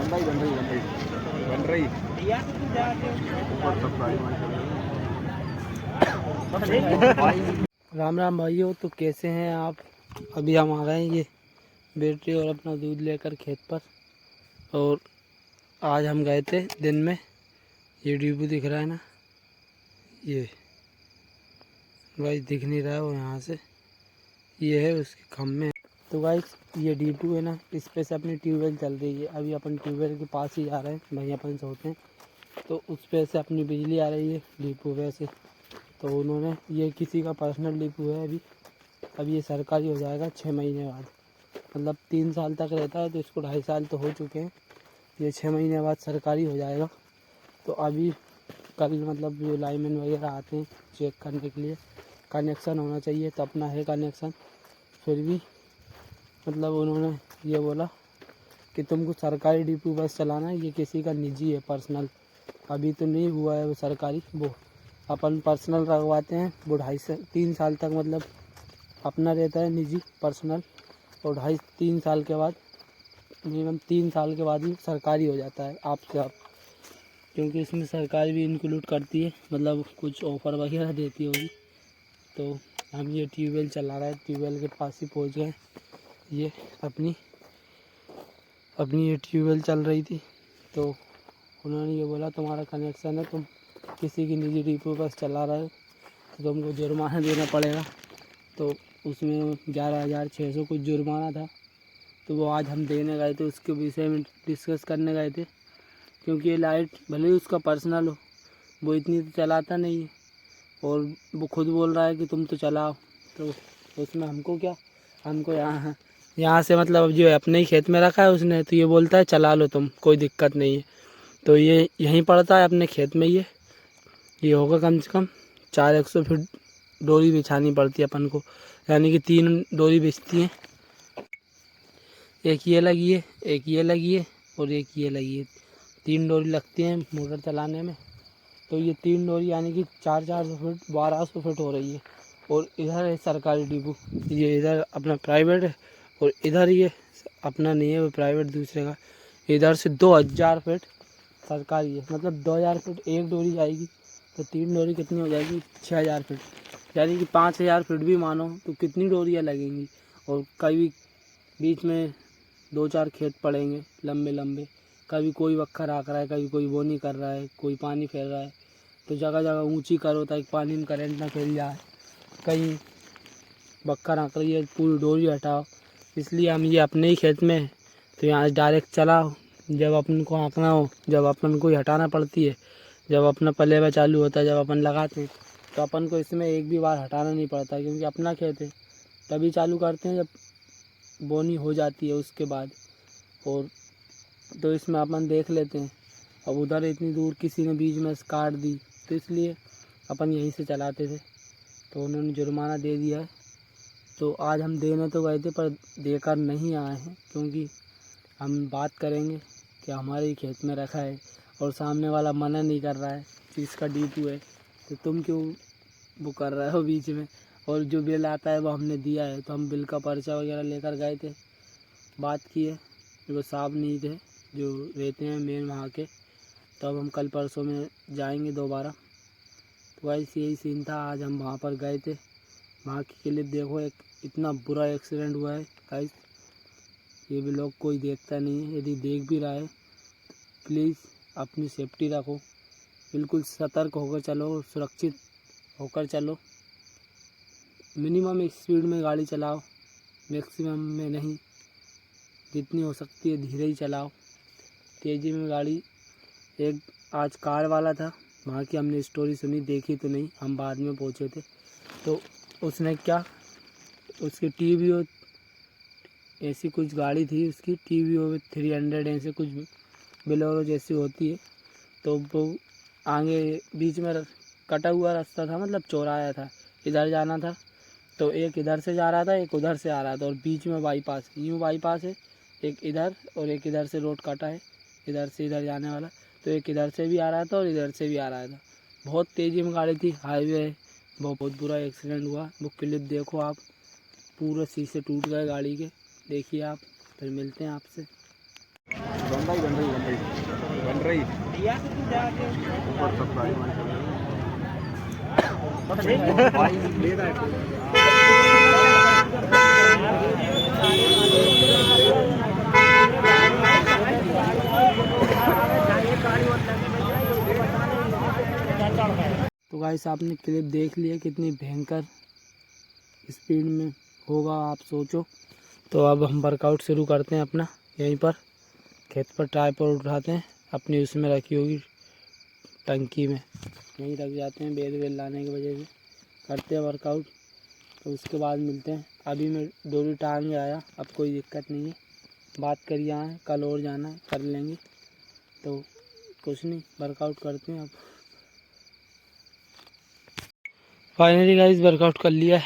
बन रही। राम राम भाइयों, तो कैसे हैं आप। अभी हम आ रहे हैं ये बैटरी और अपना दूध लेकर खेत पर। और आज हम गए थे दिन में। ये डिपो दिख रहा है ना, ये गाइस दिख नहीं रहा है वो यहाँ से, ये है उसके खम्भे। तो गाइस ये डिपो है ना, इस पे से अपनी ट्यूबवेल चल रही है। अभी अपन ट्यूबवेल के पास ही जा रहे हैं, वहीं अपन सोते हैं। तो उस पे से अपनी बिजली आ रही है डिपो पे से। तो उन्होंने, ये किसी का पर्सनल डिपो है अभी ये सरकारी हो जाएगा 6 महीने बाद। मतलब 3 साल तक रहता है, तो इसको 2.5 साल तो हो चुके हैं। ये 6 महीने बाद सरकारी हो जाएगा। तो अभी कल मतलब जो लाइनमैन वगैरह आते हैं चेक करने के लिए, कनेक्शन होना चाहिए। तो अपना है कनेक्शन, फिर भी मतलब उन्होंने ये बोला कि तुमको सरकारी डिपो बस चलाना है, ये किसी का निजी है, पर्सनल। अभी तो नहीं हुआ है वो सरकारी, वो अपन पर्सनल लगवाते हैं। वो 3 साल तक मतलब अपना रहता है निजी पर्सनल, और 3 साल के बाद, मिनिमम 3 साल के बाद ही सरकारी हो जाता है आपसे आप। क्योंकि इसमें सरकार भी इंक्लूड करती है, मतलब कुछ ऑफ़र वगैरह देती होगी। तो हम ये ट्यूबवेल चला रहे हैं, ट्यूबवेल के पास ही पहुंच गए। ये अपनी ये ट्यूबवेल चल रही थी। तो उन्होंने ये बोला तुम्हारा कनेक्शन है, तुम किसी की निजी डिपो बस चला रहे हो तो तुमको जुर्माना देना पड़ेगा। तो उसमें 11,600 कुछ जुर्माना था। तो वो आज हम देने गए थे, उसके विषय में डिस्कस करने गए थे। क्योंकि ये लाइट भले ही उसका पर्सनल हो, वो इतनी तो चलाता नहीं है, और वो खुद बोल रहा है कि तुम तो चलाओ। तो उसमें हमको क्या, हमको यहाँ से मतलब अब जो है अपने ही खेत में रखा है उसने, तो ये बोलता है चला लो तुम, कोई दिक्कत नहीं है। तो ये यहीं पड़ता है अपने खेत में। ये होगा कम से कम 400 फीट डोरी बिछानी पड़ती है अपन को, यानी कि 3 डोरी बिछती हैं। एक ये लगी है, एक ये लगी है, और एक ये लगी है। 3 डोरी लगती हैं मोटर चलाने में। तो ये 3 डोरी यानी कि 400 फीट 1200 फीट हो रही है। और इधर है सरकारी डिपो, ये इधर अपना प्राइवेट है, और इधर ये अपना नहीं है, वो प्राइवेट दूसरे का। इधर से 2000 फीट सरकारी है, मतलब 2000 फीट एक डोरी जाएगी। तो 3 डोरी कितनी हो जाएगी, 6000 फीट, यानी कि 5000 फीट भी मानो तो कितनी डोरियाँ लगेंगी। और कभी बीच में 2-4 खेत पड़ेंगे लंबे लंबे, कभी कोई वक्खा राख रहा है, कभी कोई बोनी कर रहा है, कोई पानी फेर रहा है। तो जगह जगह ऊंची करो ताकि पानी में करंट ना फैल जाए। कहीं बक्का राख रही है, पूरी डोरी हटाओ। इसलिए हम ये अपने ही खेत में है, तो यहाँ डायरेक्ट चलाओ। जब अपन को हाँकना हो, जब अपन को ही हटाना पड़ती है, जब अपना पलेवा चालू होता है, जब अपन लगाते हैं, तो अपन को इसमें एक भी बार हटाना नहीं पड़ता, क्योंकि अपना खेत है। तभी चालू करते हैं जब बोनी हो जाती है उसके बाद। और तो इसमें अपन देख लेते हैं। अब उधर इतनी दूर किसी ने बीच में से काट दी, तो इसलिए अपन यहीं से चलाते थे। तो उन्होंने जुर्माना दे दिया है। तो आज हम देने तो गए थे, पर देकर नहीं आए हैं, क्योंकि हम बात करेंगे कि हमारे ही खेत में रखा है, और सामने वाला मना नहीं कर रहा है कि इसका डिपो है, तो तुम क्यों वो कर रहे हो बीच में। और जो बिल आता है वो हमने दिया है, तो हम बिल का पर्चा वगैरह लेकर गए थे, बात की है। वो साहब नहीं थे जो रहते हैं मेन वहाँ के। तो अब हम कल परसों में जाएंगे दोबारा। तो वैसे यही सीन था, आज हम वहाँ पर गए थे। वहाँ की क्लिप देखो, एक इतना बुरा एक्सीडेंट हुआ है गाइस। ये भी लोग कोई देखता नहीं है, यदि देख भी रहा है तो प्लीज़ अपनी सेफ्टी रखो, बिल्कुल सतर्क होकर चलो, सुरक्षित होकर चलो। मिनिमम स्पीड में गाड़ी चलाओ, मैक्सिमम में नहीं, जितनी हो सकती है धीरे ही चलाओ। तेज़ी में गाड़ी, एक आज कार वाला था, वहाँ की हमने स्टोरी सुनी, देखी तो नहीं, हम बाद में पहुँचे थे। तो उसने क्या, उसकी टीवीओ ऐसी कुछ गाड़ी थी, उसकी टीवीओ 300 ऐसे कुछ बोलेरो जैसी होती है। तो वो आगे बीच में कटा हुआ रास्ता था, मतलब चौराया था, इधर जाना था। तो एक इधर से जा रहा था, एक उधर से आ रहा था, और बीच में बाईपास, यूँ बाईपास है, एक इधर और एक इधर से रोड काटा है, इधर से इधर जाने वाला। तो एक इधर से भी आ रहा था और इधर से भी आ रहा था। बहुत तेज़ी में गाड़ी थी, हाईवे है। बहुत बुरा एक्सीडेंट हुआ। वो क्लिप देखो आप, पूरे शीशे टूट गए गाड़ी के, देखिए आप। फिर मिलते हैं आपसे। बन रही ऊपर सप्लाई तो गाइस आपने क्लिप देख लिया कितनी भयंकर स्पीड में होगा, आप सोचो। तो अब हम वर्कआउट शुरू करते हैं अपना यहीं पर खेत पर ट्राइपॉड उठाते हैं, अपनी उसमें रखी होगी टंकी में, यहीं रख जाते हैं बेल वेल लाने की वजह से, करते हैं वर्कआउट। तो उसके बाद मिलते हैं। अभी मैं डोरी टांग आया, अब कोई दिक्कत नहीं है, बात करिए आए, कल और जाना है कर लेंगे। तो कुछ नहीं, वर्कआउट करते हैं अब। फाइनली गाइस वर्कआउट कर लिया है,